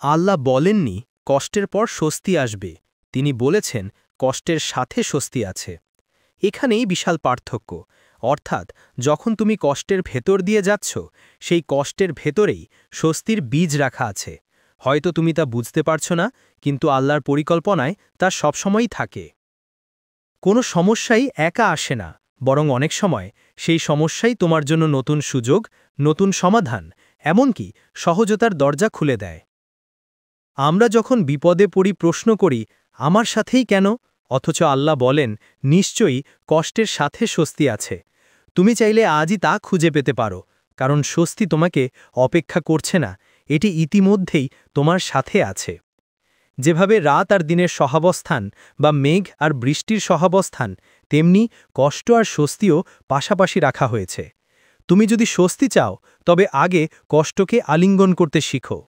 আল্লাহ বলেননি কষ্টের পর স্বস্তি আসবে, তিনি বলেছেন কষ্টের সাথে স্বস্তি আছে। এখানেই বিশাল পার্থক্য। অর্থাৎ যখন তুমি কষ্টের ভেতর দিয়ে যাচ্ছ, সেই কষ্টের ভেতরেই স্বস্তির বীজ রাখা আছে। হয়তো তুমি তা বুঝতে পারছ না, কিন্তু আল্লাহর পরিকল্পনায় তা সবসময়ই থাকে। কোনো সমস্যাই একা আসে না, বরং অনেক সময় সেই সমস্যাই তোমার জন্য নতুন সুযোগ, নতুন সমাধান, এমনকি সহজতার দরজা খুলে দেয়। আমরা যখন বিপদে পড়ি প্রশ্ন করি, আমার সাথেই কেন? অথচ আল্লাহ বলেন, নিশ্চয়ই কষ্টের সাথে স্বস্তি আছে। তুমি চাইলে আজই তা খুঁজে পেতে পারো, কারণ স্বস্তি তোমাকে অপেক্ষা করছে না, এটি ইতিমধ্যেই তোমার সাথে আছে। যেভাবে রাত আর দিনের সহাবস্থান বা মেঘ আর বৃষ্টির সহাবস্থান, তেমনি কষ্ট আর স্বস্তিও পাশাপাশি রাখা হয়েছে। তুমি যদি স্বস্তি চাও, তবে আগে কষ্টকে আলিঙ্গন করতে শিখো।